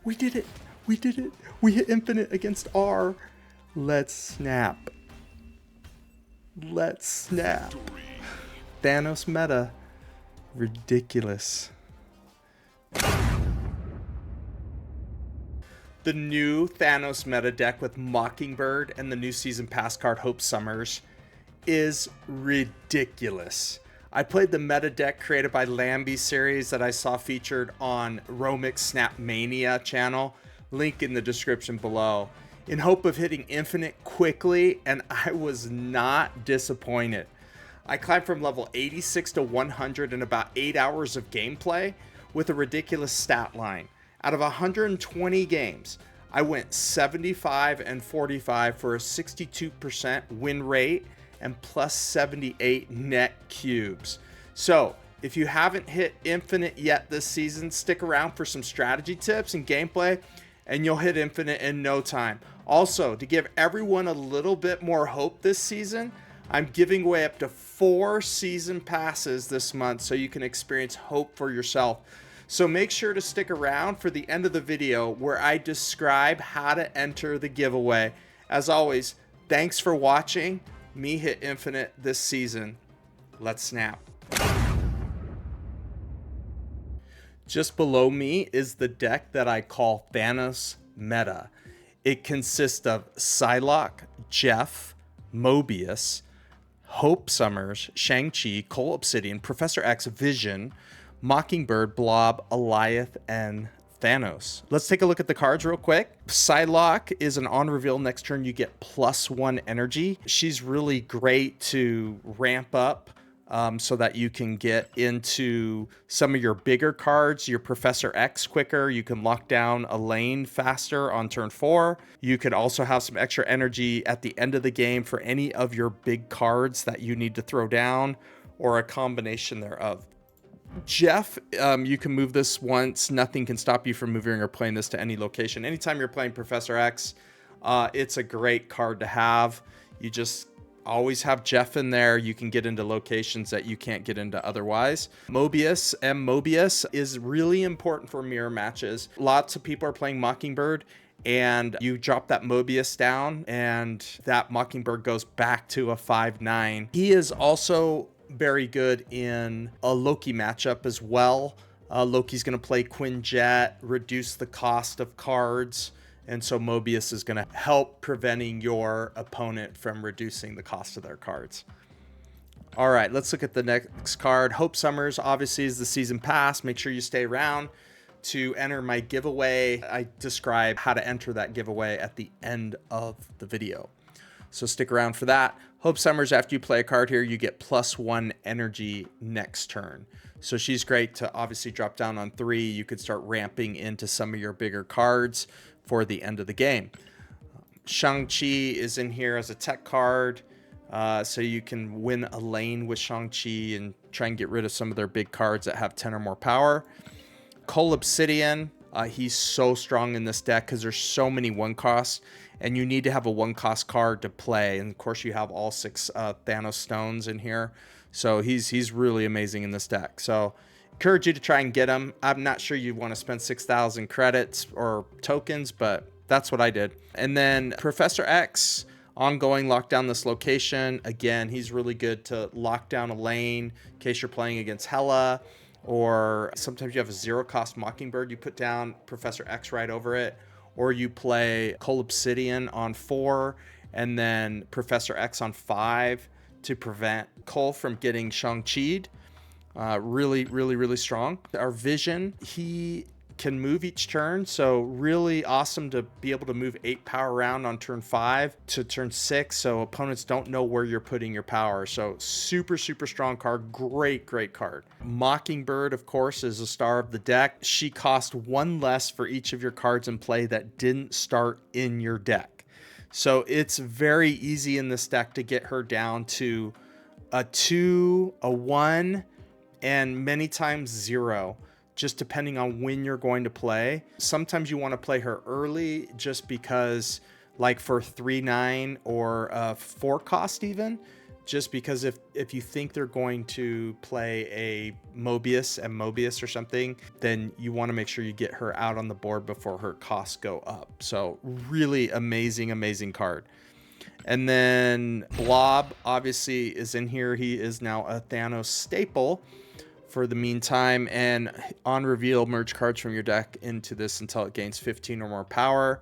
We did it. We did it. We hit infinite against R. Let's snap. Let's snap. Thanos meta. Ridiculous. The new Thanos meta deck with Mockingbird and the new season pass card Hope Summers is ridiculous. I played the meta deck created by Lambie series that I saw featured on Romix Snap Mania channel. Link in the description below. In hope of hitting infinite quickly, and I was not disappointed. I climbed from level 86 to 100 in about 8 hours of gameplay with a ridiculous stat line. Out of 120 games, I went 75 and 45 for a 62% win rate and plus 78 net cubes. So if you haven't hit infinite yet this season, stick around for some strategy tips and gameplay, and you'll hit infinite in no time. Also, to give everyone a little bit more hope this season, I'm giving away up to 4 season passes this month so you can experience hope for yourself. So make sure to stick around for the end of the video where I describe how to enter the giveaway. As always, thanks for watching me hit infinite this season. Let's snap. Just below me is the deck that I call Thanos meta. It consists of Psylocke, Jeff, Mobius, Hope Summers, Shang-Chi, Cole Obsidian, Professor X, Vision, Mockingbird, Blob, Alioth, and Thanos. Let's take a look at the cards real quick. Psylocke is an on reveal. Next turn you get +1 energy. She's really great to ramp up so that you can get into some of your bigger cards, your Professor X quicker. You can lock down a lane faster on turn 4. You could also have some extra energy at the end of the game for any of your big cards that you need to throw down, or a combination thereof. Jeff, you can move this once. Nothing can stop you from moving or playing this to any location. Anytime you're playing Professor X, it's a great card to have. You just always have Jeff in there. You can get into locations that you can't get into otherwise. Mobius, Mobius is really important for mirror matches. Lots of people are playing Mockingbird, and you drop that Mobius down, and that Mockingbird goes back to a 5/9. He is also very good in a Loki matchup as well. Loki's going to play Quinjet, reduce the cost of cards, and so Mobius is going to help preventing your opponent from reducing the cost of their cards. All right, let's look at the next card. Hope Summers obviously is the season pass. Make sure you stay around to enter my giveaway. I describe how to enter that giveaway at the end of the video, so stick around for that. Hope Summers, after you play a card here, you get +1 energy next turn. So she's great to obviously drop down on 3. You could start ramping into some of your bigger cards for the end of the game. Shang-Chi is in here as a tech card, so you can win a lane with Shang-Chi and try and get rid of some of their big cards that have 10 or more power. Cole Obsidian, he's so strong in this deck because there's so many 1-costs, and you need to have a 1-cost card to play. And of course you have all 6 Thanos stones in here. So he's really amazing in this deck. So encourage you to try and get him. I'm not sure you want to spend 6,000 credits or tokens, but that's what I did. And then Professor X, ongoing, lock down this location. Again, he's really good to lock down a lane in case you're playing against Hela, or sometimes you have a 0-cost Mockingbird. You put down Professor X right over it. Or you play Cole Obsidian on 4 and then Professor X on 5 to prevent Cole from getting Shang-Chi'd. Really strong. Our Vision, he can move each turn, so really awesome to be able to move 8 power around on turn 5 to turn 6, so opponents don't know where you're putting your power. So super strong card. Great card. Mockingbird, of course, is a star of the deck. She cost 1 less for each of your cards in play that didn't start in your deck, so it's very easy in this deck to get her down to a 2, a 1, and many times 0, just depending on when you're going to play. Sometimes you want to play her early just because, like for 3/9 or 4 cost even, just because if you think they're going to play a Mobius or something, then you want to make sure you get her out on the board before her costs go up. So really amazing card. And then Blob obviously is in here. He is now a Thanos staple for the meantime, and on reveal, merge cards from your deck into this until it gains 15 or more power,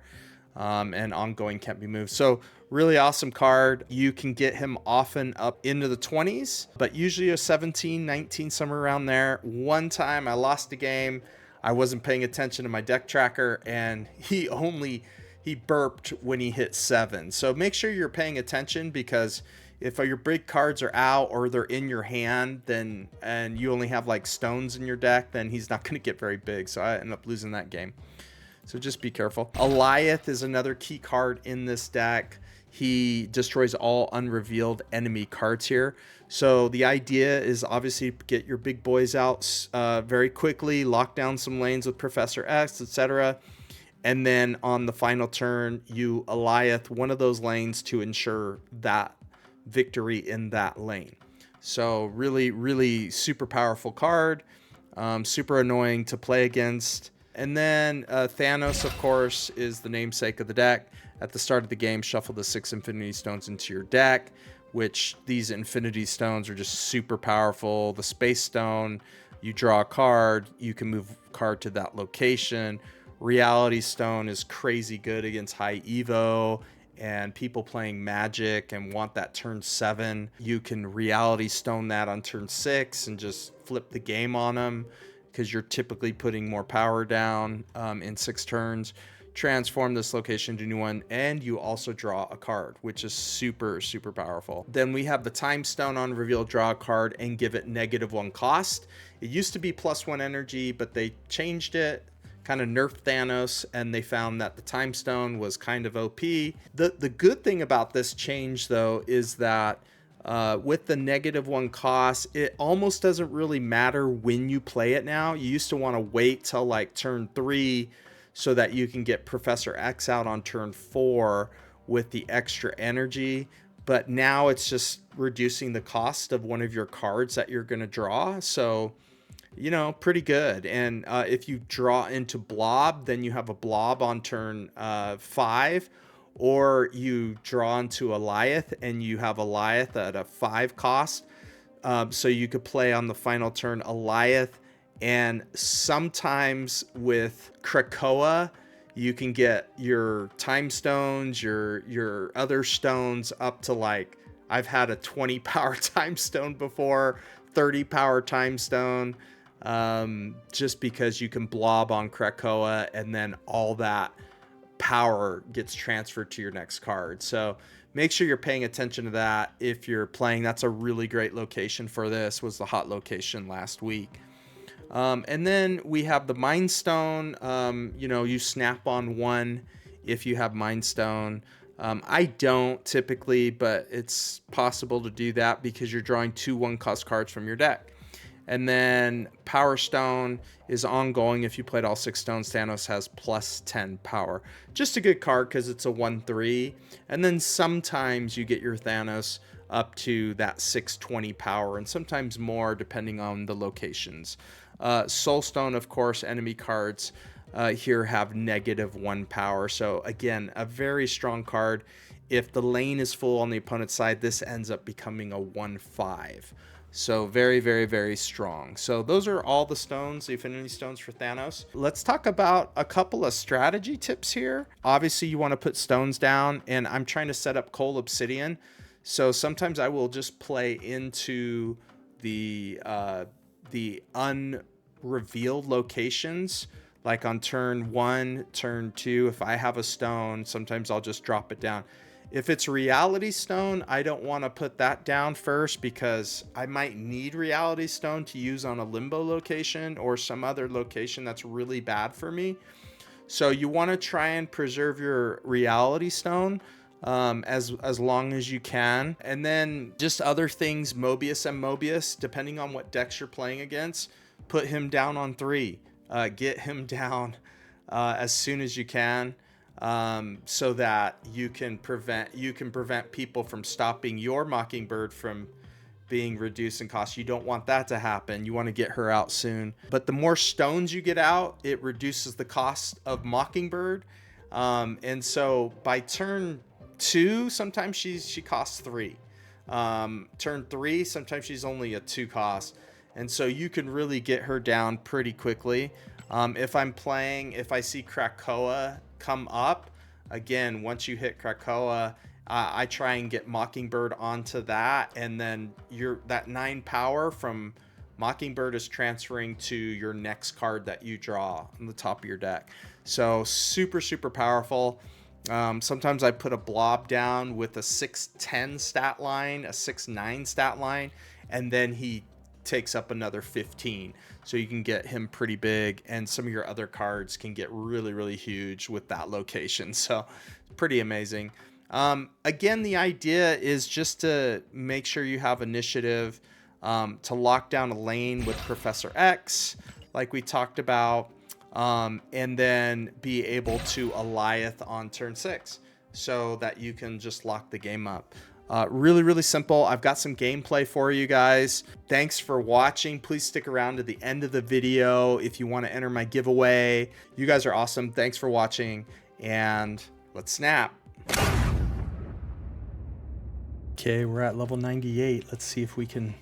and ongoing can't be moved. So really awesome card. You can get him often up into the 20s, but usually a 17, 19, somewhere around there. One time I lost a game. I wasn't paying attention to my deck tracker, and he burped when he hit 7. So make sure you're paying attention, because if your big cards are out or they're in your hand, then and you only have like stones in your deck, then he's not going to get very big. So I ended up losing that game. So just be careful. Alioth is another key card in this deck. He destroys all unrevealed enemy cards here. So the idea is obviously get your big boys out very quickly, lock down some lanes with Professor X, etc. And then on the final turn, you Alioth one of those lanes to ensure that victory in that lane. So really super powerful card, super annoying to play against. And then Thanos, of course, is the namesake of the deck. At the start of the game, shuffle the 6 Infinity Stones into your deck, which these Infinity Stones are just super powerful. The Space Stone, you draw a card, you can move a card to that location. Reality Stone is crazy good against high Evo and people playing Magic and want that turn 7. You can Reality Stone that on turn 6 and just flip the game on them, because you're typically putting more power down in 6 turns. Transform this location to a new one, and you also draw a card, which is super powerful. Then we have the Time Stone on reveal, draw a card and give it -1 cost. It used to be +1 energy, but they changed it, kind of nerfed Thanos, and they found that the Time Stone was kind of OP. The good thing about this change, though, is that with the -1 cost, it almost doesn't really matter when you play it now. You used to want to wait till like turn 3 so that you can get Professor X out on turn 4 with the extra energy. But now it's just reducing the cost of one of your cards that you're going to draw. So, you know, pretty good. And if you draw into Blob, then you have a Blob on turn 5. Or you draw into Alioth and you have Alioth at a 5 cost. So you could play on the final turn Alioth. And sometimes with Krakoa, you can get your Time Stones, your other stones up to like, I've had a 20 power Time Stone before, 30 power Time Stone, just because you can blob on Krakoa and then all that power gets transferred to your next card. So make sure you're paying attention to that if you're playing. That's a really great location for this, was the hot location last week. And then we have the Mind Stone. You know, you snap on 1 if you have Mind Stone. I don't typically, but it's possible to do that because you're drawing 2 1-cost cards from your deck. And then Power Stone is ongoing. If you played all 6 stones, Thanos has +10 power. Just a good card because it's a 1/3. And then sometimes you get your Thanos up to that 620 power, and sometimes more depending on the locations. Soul Stone, of course, enemy cards here have -1 power. So again, a very strong card. If the lane is full on the opponent's side, this ends up becoming a 1/5. So very strong. So those are all the stones, the Infinity Stones for Thanos. Let's talk about a couple of strategy tips here. Obviously, you want to put stones down, and I'm trying to set up Cold Obsidian. So sometimes I will just play into the unrevealed locations, like on turn 1, turn 2. If I have a stone, sometimes I'll just drop it down. If it's Reality Stone, I don't want to put that down first because I might need Reality Stone to use on a Limbo location or some other location that's really bad for me. So you want to try and preserve your Reality Stone as long as you can. And then just other things, Mobius and Mobius, depending on what decks you're playing against, put him down on 3. Get him down as soon as you can. so that you can prevent people from stopping your Mockingbird from being reduced in cost. You don't want that to happen. You want to get her out soon. But the more stones you get out, it reduces the cost of Mockingbird. And so by turn 2, sometimes she costs 3. Turn 3, sometimes she's only a 2 cost. And so you can really get her down pretty quickly. If I see Krakoa come up, again, once you hit Krakoa, I try and get Mockingbird onto that, and then that 9 power from Mockingbird is transferring to your next card that you draw on the top of your deck. So super, super powerful. Sometimes I put a blob down with a 6-10 stat line, a 6-9 stat line, and then he takes up another 15. So you can get him pretty big, and some of your other cards can get really, really huge with that location. So pretty amazing. Again, the idea is just to make sure you have initiative, to lock down a lane with Professor X, like we talked about, and then be able to Alioth on turn 6 so that you can just lock the game up. Really, really simple. I've got some gameplay for you guys. Thanks for watching. Please stick around to the end of the video if you want to enter my giveaway. You guys are awesome. Thanks for watching, and let's snap. Okay, we're at level 98. Let's see if we can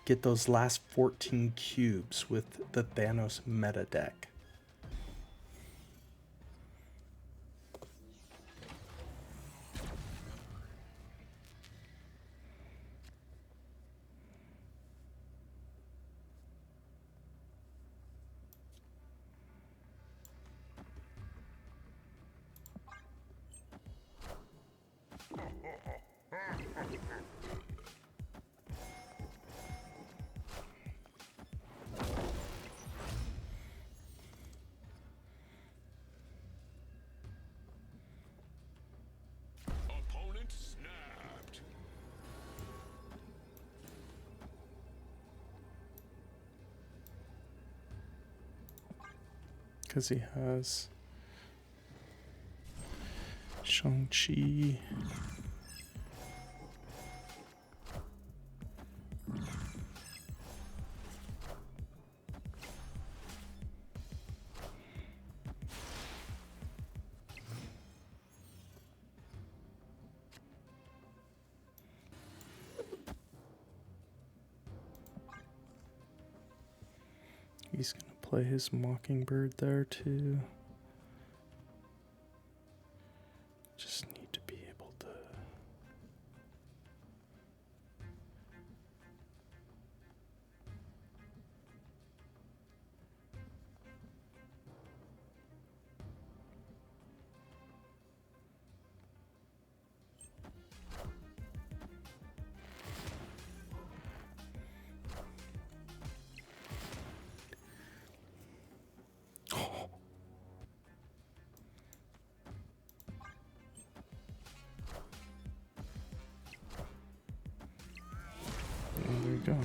get those last 14 cubes with the Thanos meta deck. Because he has Shang-Chi. He's gonna play his Mockingbird there too. Just need to be able to. There we go.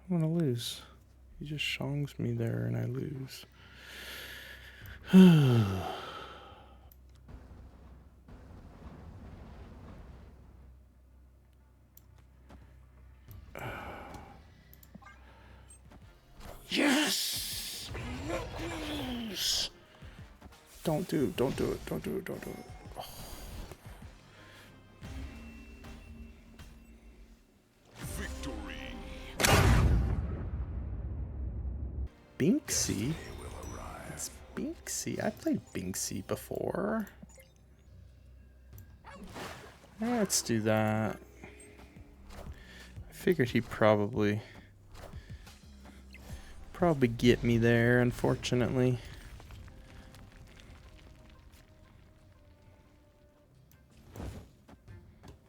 I'm gonna lose. He just shongs me there and I lose. Yes! Don't do it, don't do it, don't do it, don't do it. Oh. Binksy? It's Binksy. I played Binksy before. Let's do that. I figured he'd probably get me there, unfortunately.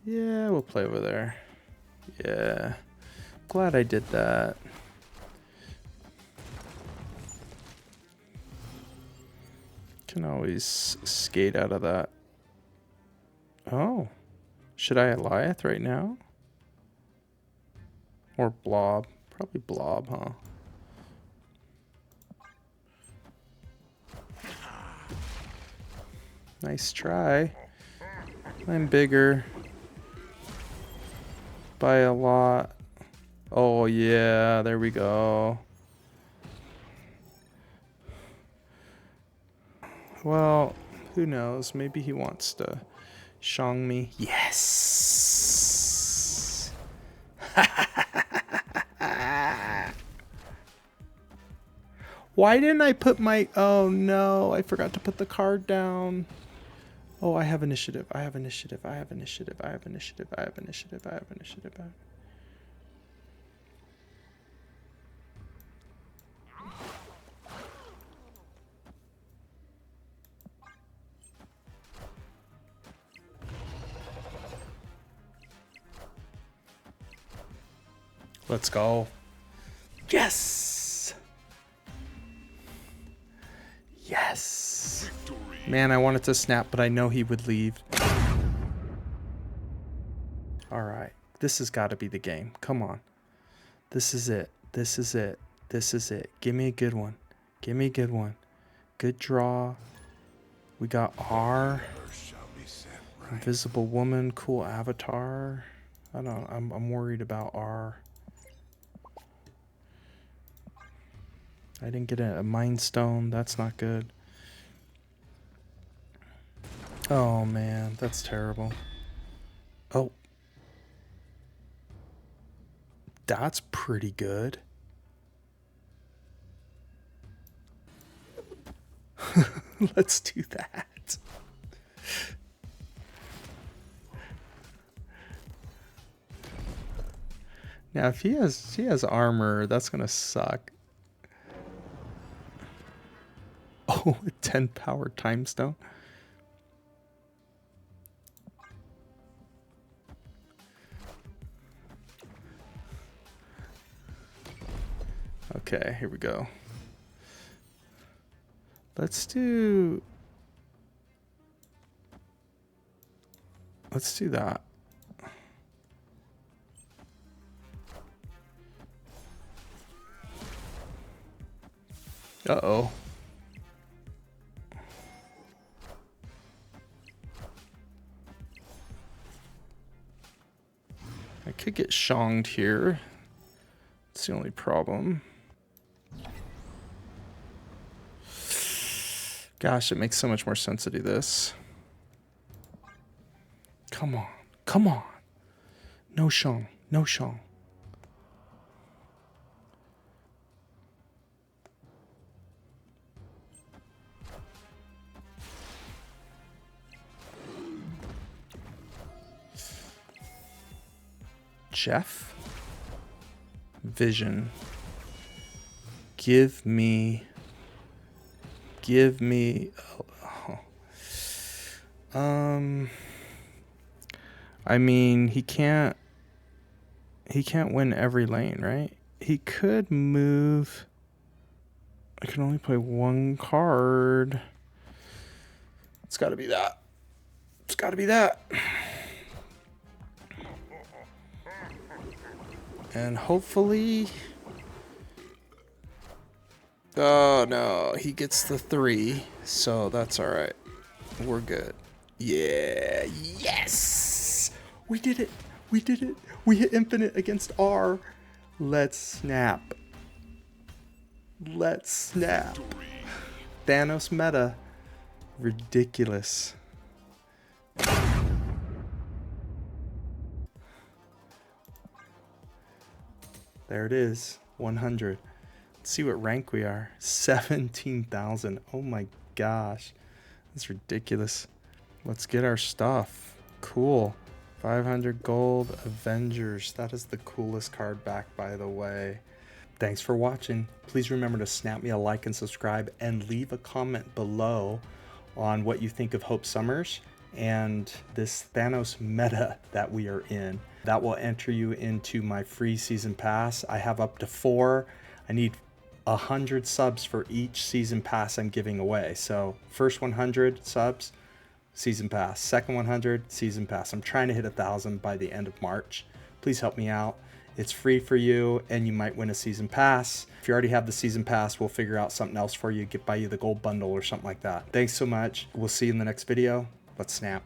Yeah, we'll play over there. Yeah. Glad I did that. Can always skate out of that. Oh. Should I Goliath right now? Or Blob? Probably Blob, huh? Nice try. I'm bigger. By a lot. Oh yeah, there we go. Well, who knows? Maybe he wants to Shang me. Yes! Why didn't I put my... Oh no, I forgot to put the card down. Oh, I have initiative. I have initiative. I have initiative. I have initiative. I have initiative. I have initiative. Let's go. Yes! Yes! Man, I wanted to snap, but I know he would leave. Alright. This has got to be the game. Come on. This is it. This is it. This is it. Give me a good one. Give me a good one. Good draw. We got R. Invisible Woman. Cool avatar. I'm worried about R. I didn't get a Mind Stone. That's not good. Oh man, that's terrible. Oh. That's pretty good. Let's do that. Now if he has armor, that's gonna suck. Oh, a 10 power time stone. Okay, here we go. Let's do that. Uh-oh. I could get shonged here. It's the only problem. Gosh, it makes so much more sense to do this. Come on. Come on. No shong. No shong. Jeff? Vision. Give me... I mean, he can't win every lane, right? He could move. I can only play one card. It's got to be that. It's got to be that. And hopefully... Oh no, he gets the 3, so that's alright. We're good. Yeah, yes! We did it! We did it! We hit infinite against R. Let's snap. Let's snap. Thanos meta. Ridiculous. There it is. 100. Let's see what rank we are. 17,000. Oh my gosh. That's ridiculous. Let's get our stuff. Cool. 500 gold. Avengers. That is the coolest card back, by the way. Thanks for watching. Please remember to snap me a like and subscribe and leave a comment below on what you think of Hope Summers and this Thanos meta that we are in. That will enter you into my free season pass. I have up to 4. I need 100 subs for each season pass I'm giving away. So first 100 subs, season pass. Second 100, season pass. I'm trying to hit 1,000 by the end of March. Please help me out. It's free for you, and you might win a season pass. If you already have the season pass, we'll figure out something else for you, buy you the gold bundle or something like that. Thanks so much. We'll see you in the next video. Let's snap.